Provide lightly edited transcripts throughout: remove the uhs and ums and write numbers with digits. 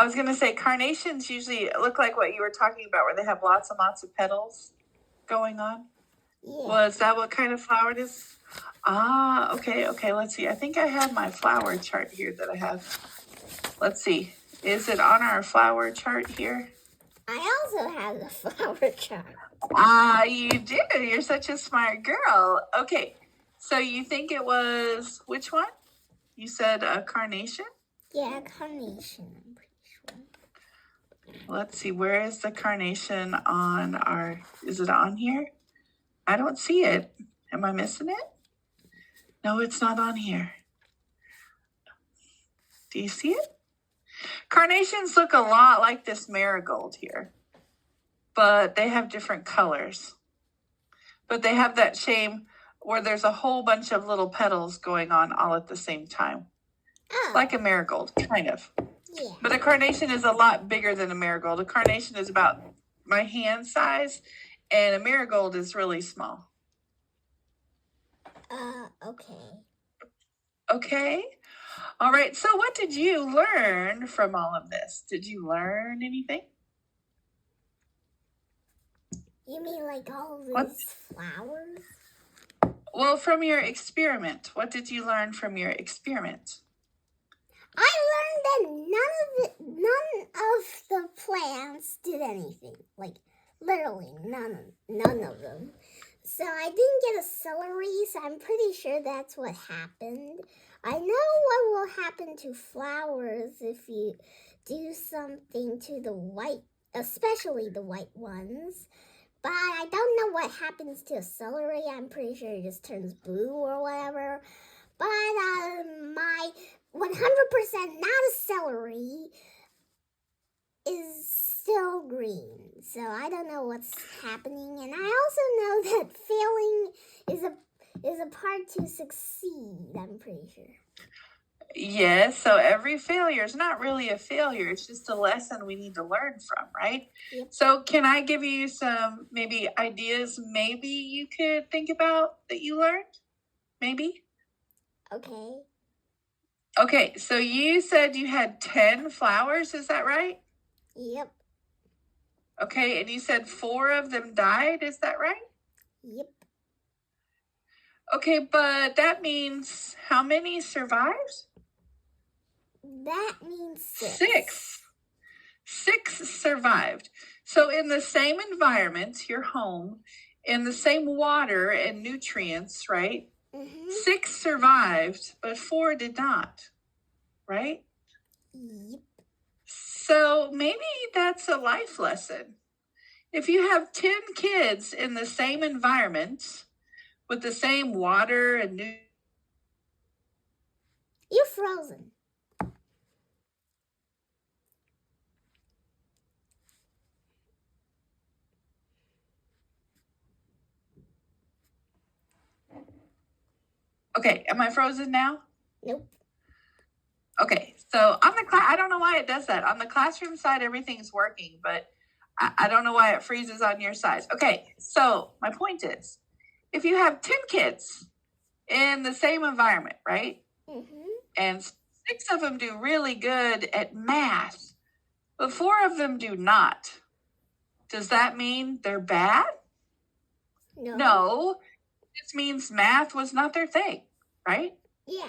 I was going to say carnations usually look like what you were talking about, where they have lots and lots of petals going on. Yeah. Well, is that what kind of flower it is? Ah, okay. Let's see. I think I have my flower chart here that I have. Let's see. Is it on our flower chart here? I also have the flower chart. Ah, you do. You're such a smart girl. Okay. So you think it was which one? You said a carnation? Yeah, carnation, I'm pretty sure. Let's see. Where is the carnation on our... Is it on here? I don't see it. Am I missing it? No, it's not on here. Do you see it? Carnations look a lot like this marigold here, but they have different colors. But they have that shape where there's a whole bunch of little petals going on all at the same time. Oh. Like a marigold, kind of. Yeah. But a carnation is a lot bigger than a marigold. A carnation is about my hand size, and a marigold is really small. Okay. Okay. All right. So what did you learn from all of this? Did you learn anything? You mean like all these flowers? Well, from your experiment. What did you learn from your experiment? I learned that none of the plants did anything. Like, literally none of them. So I didn't get a celery, so I'm pretty sure that's what happened. I know what will happen to flowers if you do something to the white, especially the white ones. But I don't know what happens to a celery. I'm pretty sure it just turns blue or whatever. But my 100% not a celery is still green. So I don't know what's happening. And I also know that failing is a part to succeed, I'm pretty sure. Yes, so every failure is not really a failure. It's just a lesson we need to learn from, right? Yep. So can I give you some maybe ideas maybe you could think about that you learned? Maybe? Okay. Okay, so you said you had 10 flowers, is that right? Yep. Okay, and you said 4 of them died, is that right? Yep. Okay, but that means how many survived? That means 6. 6. 6 survived. So in the same environment, your home, in the same water and nutrients, right? Mm-hmm. 6 survived, but 4 did not, right? Yep. So maybe that's a life lesson. If you have 10 kids in the same environment with the same water and You're frozen. Okay, am I frozen now? Nope. Okay, so on the I don't know why it does that. On the classroom side, everything's working, but I don't know why it freezes on your side. Okay, so my point is, if you have 10 kids in the same environment, right? Mm-hmm. And 6 of them do really good at math, but 4 of them do not. Does that mean they're bad? No. This means math was not their thing, right? Yeah.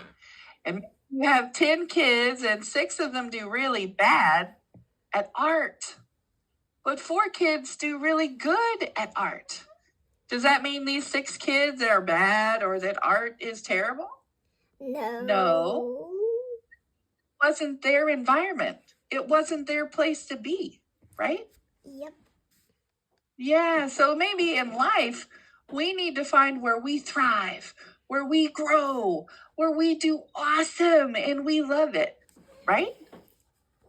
And you have 10 kids and 6 of them do really bad at art, but 4 kids do really good at art. Does that mean these 6 kids are bad or that art is terrible? No. It wasn't their environment. It wasn't their place to be, right? Yep. Yeah, so maybe in life, we need to find where we thrive, where we grow, where we do awesome and we love it, right?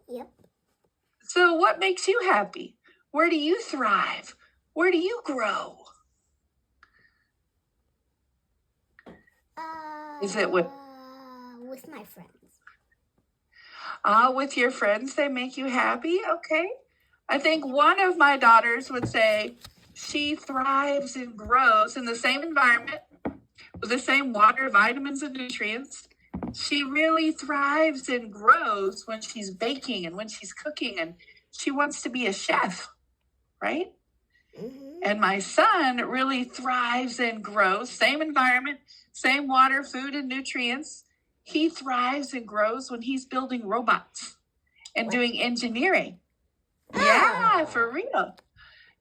Yep. So what makes you happy? Where do you thrive? Where do you grow? Is it with my friends? With your friends, they make you happy? Okay. I think one of my daughters would say she thrives and grows in the same environment with the same water, vitamins, and nutrients She really thrives and grows when she's baking and when she's cooking, and she wants to be a chef, right? And my son really thrives and grows. Same environment, same water, food, and nutrients. He thrives and grows when he's building robots and doing engineering. Yeah, for real.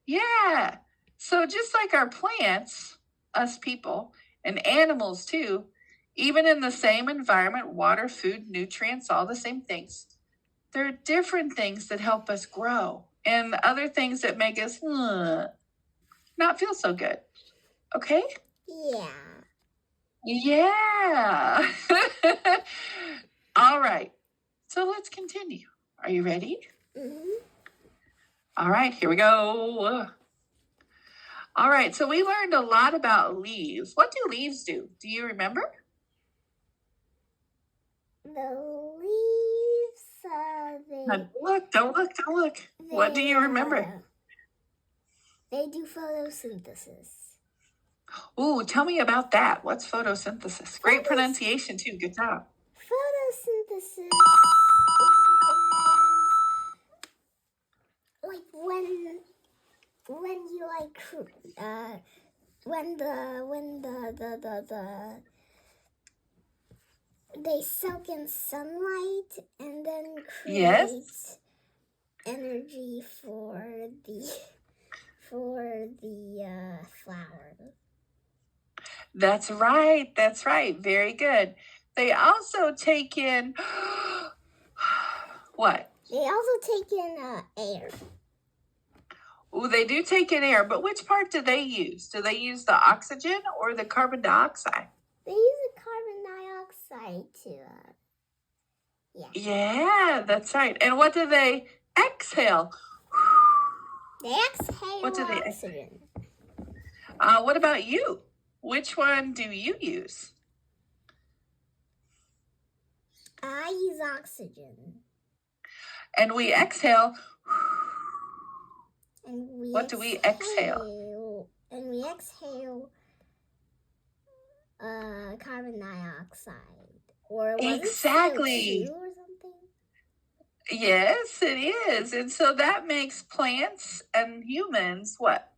Yeah. So just like our plants, us people, and animals too, even in the same environment, water, food, nutrients, all the same things, there are different things that help us grow and other things that make us not feel so good. Okay? Yeah. Yeah. All right. So let's continue. Are you ready? All right, here we go. All right, so we learned a lot about leaves. What do leaves do? Do you remember? The leaves, Don't look. What do you remember? They do photosynthesis. Ooh, tell me about that. What's photosynthesis? Great pronunciation too. Good job. Photosynthesis is like when you like when they soak in sunlight and then create energy for the flower. That's right. That's right. Very good. They also take in what? They also take in air. Oh, they do take in air, but which part do they use? Do they use the oxygen or the carbon dioxide? They use the carbon dioxide to, Yeah, that's right. And what do they exhale? They exhale oxygen. What about you? Which one do you use? I use oxygen. And we exhale. And what do we exhale? And we exhale carbon dioxide. Or exactly. CO2 or something? Yes, it is. And so that makes plants and humans what?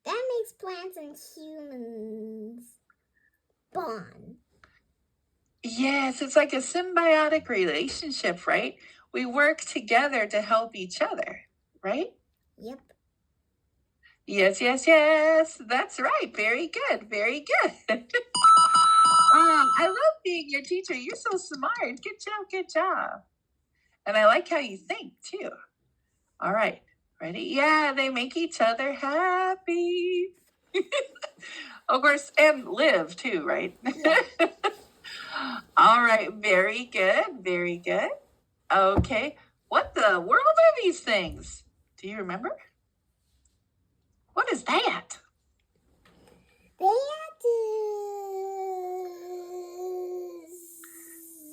That makes plants and humans bond. Yes, it's like a symbiotic relationship, right? We work together to help each other, right? Yep. Yes. That's right. Very good. Very good. I love being your teacher. You're so smart. Good job. And I like how you think too. All right. Ready? Yeah, they make each other happy. Of course, and live too, right? Yeah. All right. Very good. Okay. What the world are these things? Do you remember? What is that? That is...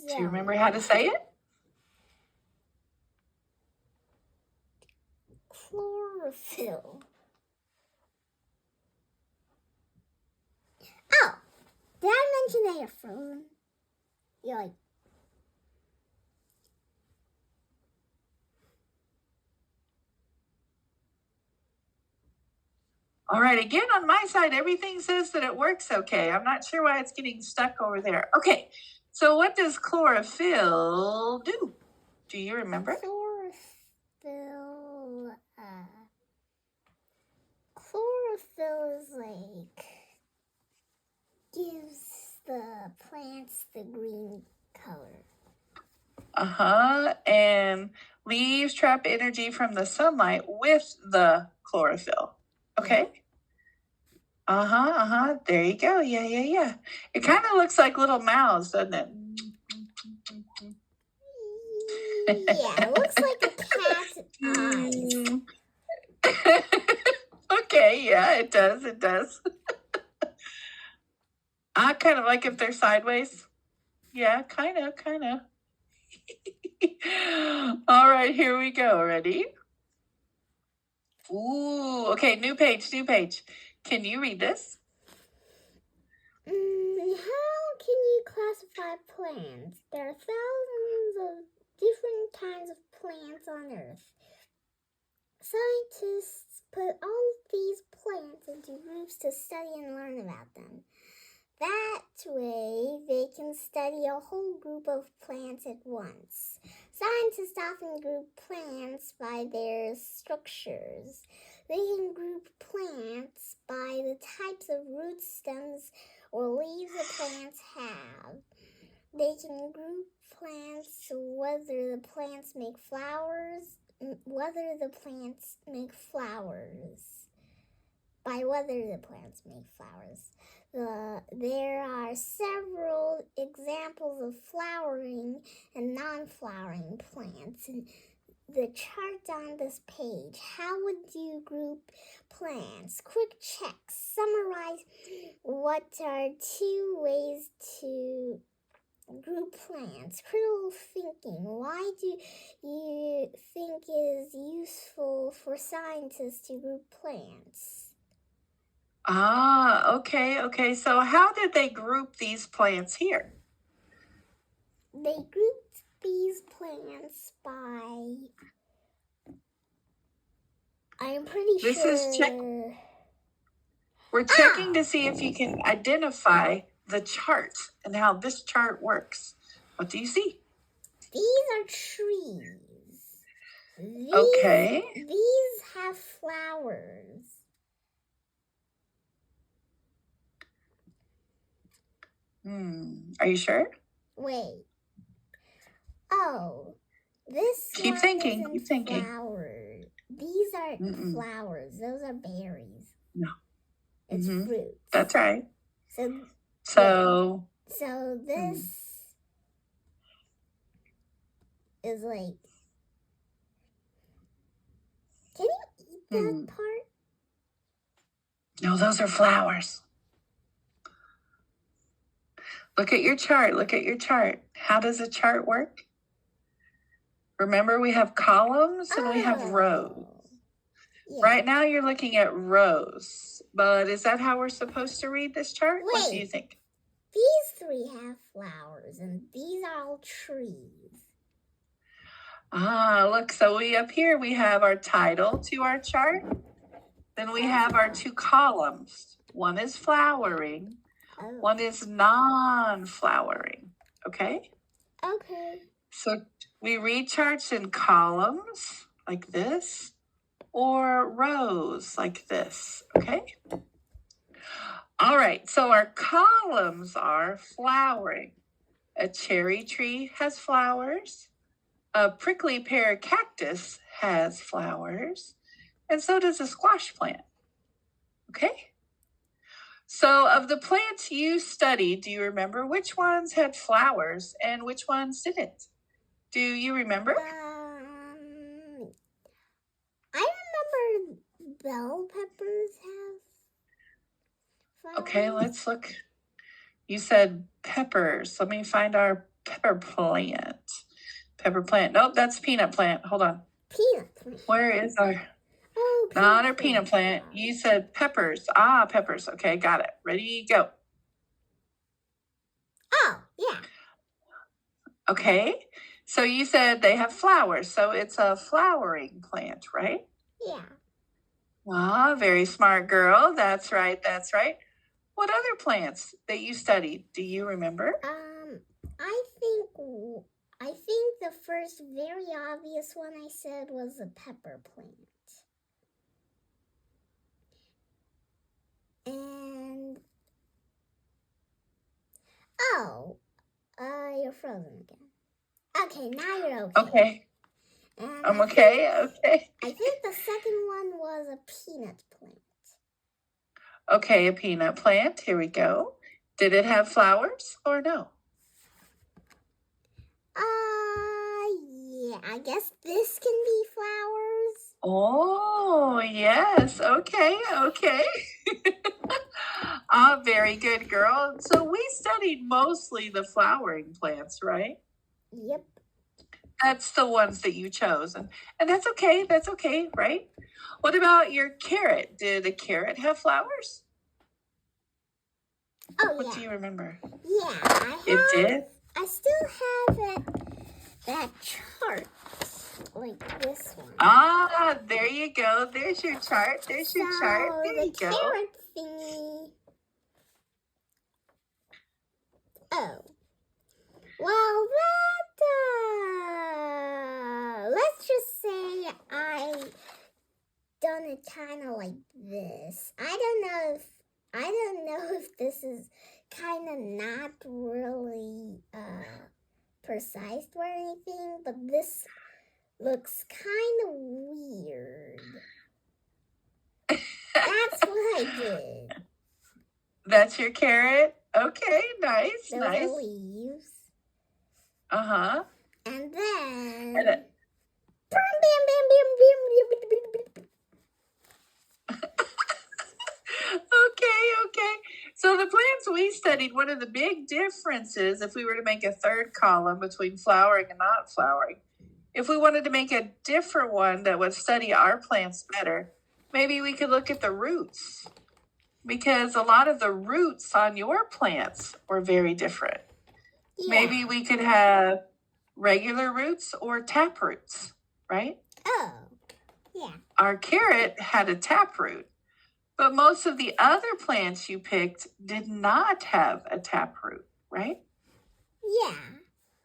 Do you remember how to say it? Chlorophyll. Oh, did I mention they are frozen? You're like... All right, again, on my side, everything says that it works okay. I'm not sure why it's getting stuck over there. Okay, so what does chlorophyll do? Do you remember? Chlorophyll is like, gives the plants the green color. And leaves trap energy from the sunlight with the chlorophyll. Okay. There you go. Yeah. It kind of looks like little mouths, doesn't it? Yeah, it looks like a cat's eyes. Okay, yeah, it does. I kind of like if they're sideways. Yeah, kind of. All right, here we go. Ready? Ooh, okay, new page. Can you read this? How can you classify plants? There are thousands of different kinds of plants on Earth. Scientists put all of these plants into groups to study and learn about them. That way, they can study a whole group of plants at once. Scientists often group plants by their structures. They can group plants by the types of roots, stems, or leaves the plants have. They can group plants whether the plants make flowers, by whether the plants make flowers. There are several examples of flowering and non-flowering plants in the chart on this page. How would you group plants? Quick checks. Summarize what are 2 ways to group plants. Critical thinking. Why do you think it is useful for scientists to group plants? Okay. So how did they group these plants here? They grouped these plants by... I'm pretty This sure... is We're checking to see if you can identify the chart and how this chart works. What do you see? These are trees. Okay. These have flowers. Are you sure? Wait. Oh, this Keep one thinking. isn't Keep thinking. flower. These aren't flowers. Those are berries. No. It's fruits. That's right. So this is like... Can you eat that part? No, those are flowers. Look at your chart. How does a chart work? Remember, we have columns and we have rows. Yeah. Right now you're looking at rows, but is that how we're supposed to read this chart? What do you think? These 3 have flowers and these are all trees. Look, so up here we have our title to our chart. Then we have our 2 columns. One is flowering. One is non-flowering. Okay? Okay. So we read charts in columns like this or rows like this. Okay? All right. So our columns are flowering. A cherry tree has flowers. A prickly pear cactus has flowers. And so does a squash plant. Okay? So of the plants you studied, do you remember which ones had flowers and which ones didn't? Do you remember? I remember bell peppers have flowers. Okay, let's look. You said peppers. Let me find our pepper plant. Nope, that's peanut plant. Hold on. Peanut plant. Where is our... Not our peanut plant. You said peppers. Peppers. Okay, got it. Ready, go. Oh, yeah. Okay. So you said they have flowers. So it's a flowering plant, right? Yeah. Very smart girl. That's right. What other plants that you studied? Do you remember? I think the first very obvious one I said was a pepper plant. And you're frozen again. Okay, now you're okay. Okay. And I'm okay. Okay. I think the second one was a peanut plant. Okay, a peanut plant. Here we go. Did it have flowers or no? Yeah, I guess this can be flowers. Oh, yes. Okay. Very good, girl. So we studied mostly the flowering plants, right? Yep. That's the ones that you chose. And that's okay. That's okay, right? What about your carrot? Did a carrot have flowers? Oh, What do yeah. you remember? Yeah, It did? I still have that chart, like this one. Ah, there you go. There's your chart. There's your chart. So There the you go. carrot thingy. Oh, well, let's just say I done it kind of like this. I don't know if this is kind of not really precise or anything, but this looks kind of weird. That's what I did. That's your carrot? Okay, nice, Those nice. are leaves. Uh-huh. And then... And it- Okay. So the plants we studied, one of the big differences, if we were to make a third column between flowering and not flowering, if we wanted to make a different one that would study our plants better, maybe we could look at the roots. Because a lot of the roots on your plants were very different. Yeah. Maybe we could have regular roots or tap roots, right? Oh, yeah. Our carrot had a tap root, but most of the other plants you picked did not have a tap root, right? Yeah.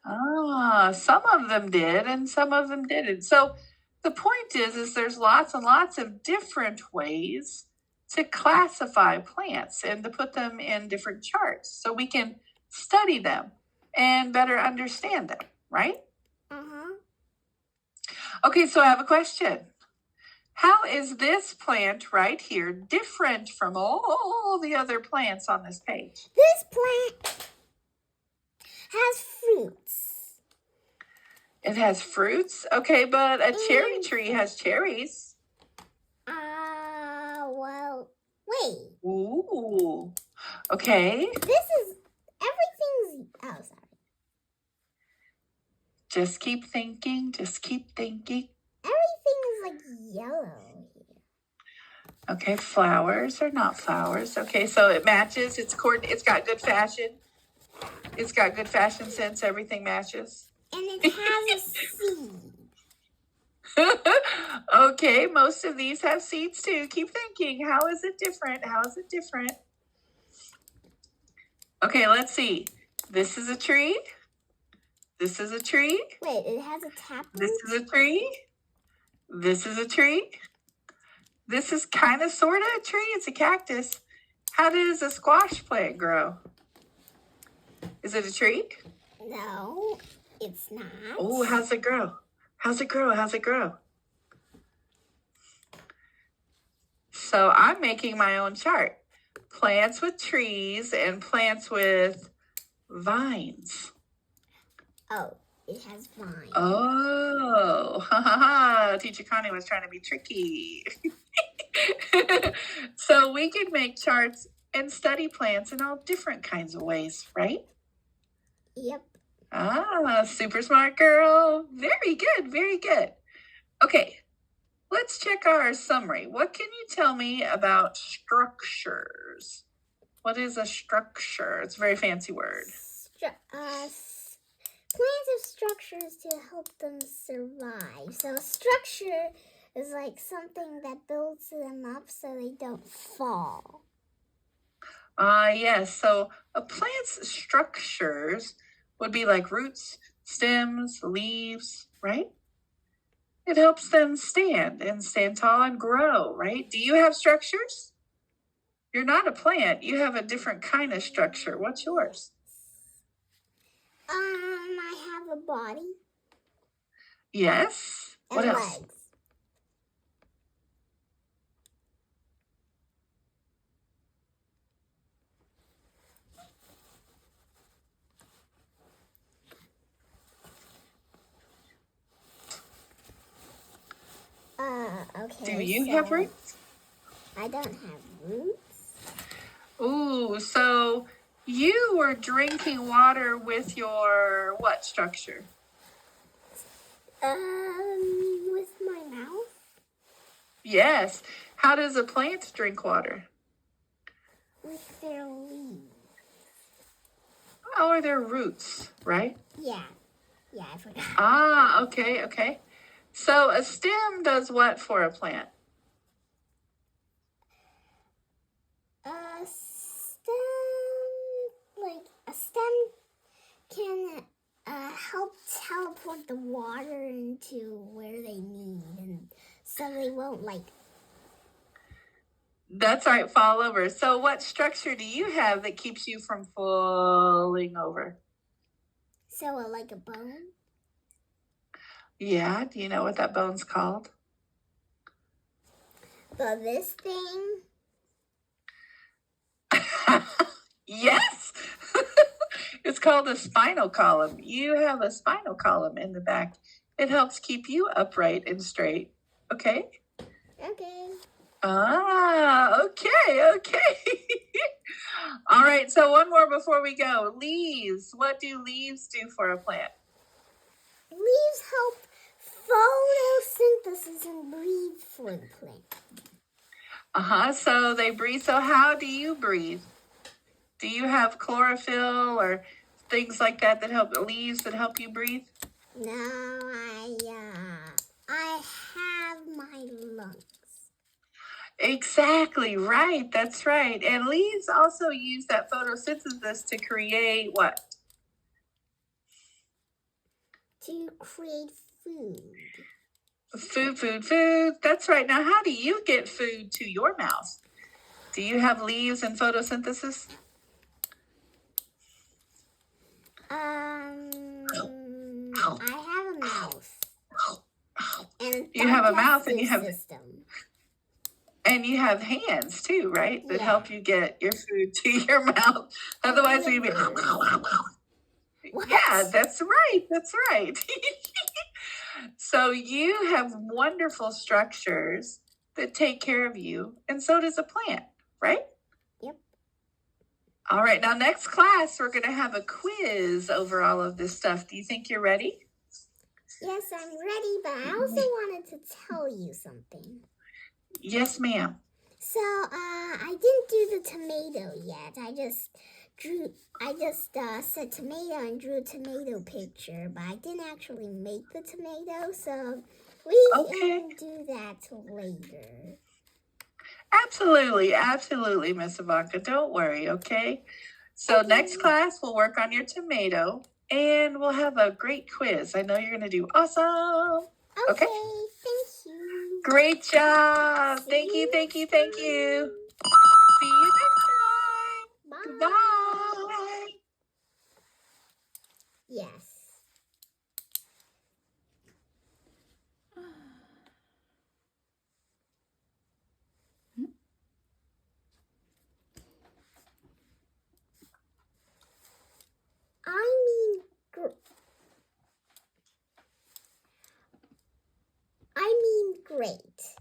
Ah, some of them did and some of them didn't. So the point is there's lots and lots of different ways to classify plants and to put them in different charts so we can study them and better understand them, right? Uh-huh. Okay, so I have a question. How is this plant right here different from all the other plants on this page? This plant has fruits. It has fruits? Okay, but a cherry tree has cherries. Well, wait. Ooh. Okay. Everything's, oh, sorry. Just keep thinking. Everything is like yellow here. Okay, flowers are not flowers. Okay, so it matches. It's got good fashion. It's got good fashion sense. Everything matches. And it has a seed. Okay, most of these have seeds too. Keep thinking. How is it different? Okay, let's see. This is a tree. This is a tree. Wait, it has a tap root? This is a tree. This is a tree. This is kind of sort of a tree. It's a cactus. How does a squash plant grow? Is it a tree? No, it's not. Oh, how's it grow? So I'm making my own chart. Plants with trees and plants with vines. Oh, it has vines. Oh, Teacher Connie was trying to be tricky. So we could make charts and study plants in all different kinds of ways, right? Yep. Ah, super smart girl. Very good. Okay, let's check our summary. What can you tell me about structures? What is a structure? It's a very fancy word. Plants have structures to help them survive. So a structure is like something that builds them up so they don't fall. Yes. So a plant's structures would be like roots, stems, leaves, right? It helps them stand tall and grow, right? Do you have structures? You're not a plant. You have a different kind of structure. What's yours? I have a body. Yes. What and else? Legs. Okay. Do you have roots? I don't have roots. Ooh, so you were drinking water with your what structure? With my mouth. Yes. How does a plant drink water? With their leaves. or their roots, right? Yeah. Yeah, I forgot. Ah, okay, okay. So a stem does what for a plant? A stem, like a stem can help teleport the water into where they need, and so they won't like. That's right, fall over. So what structure do you have that keeps you from falling over? So like a bone. Yeah, do you know what that bone's called? But this thing, Yes. It's called a spinal column. You have a spinal column in the back. It helps keep you upright and straight. Okay? okay. Ah, okay, okay. All right, so one more before we go. Leaves. What do leaves do for a plant? Leaves help photosynthesis and breathe for the plant. So they breathe. So how do you breathe? Do you have chlorophyll or things like that that help leaves that help you breathe? No, I have my lungs. Exactly right. That's right. And leaves also use that photosynthesis to create what? To create food. Food. That's right. Now, how do you get food to your mouth? Do you have leaves and photosynthesis? I have a mouth. And You have a mouth and digestive you have system. and you have hands too, right? That Yeah. help you get your food to your mouth. Otherwise, we'd be. What? Yeah, that's right. That's right. So you have wonderful structures that take care of you, and so does a plant, right? Yep. All right, now next class, we're going to have a quiz over all of this stuff. Do you think you're ready? Yes, I'm ready, but I also wanted to tell you something. Yes, ma'am. So, I didn't do the tomato yet. I just said tomato and drew a tomato picture, but I didn't actually make the tomato, so we can do that later. Absolutely, Miss Ivanka. Don't worry, okay? So Okay. next class, we'll work on your tomato, and we'll have a great quiz. I know you're going to do awesome. Okay, thank you. Great job. Thank you. See See you next time. Bye. Goodbye. Yes. I mean great.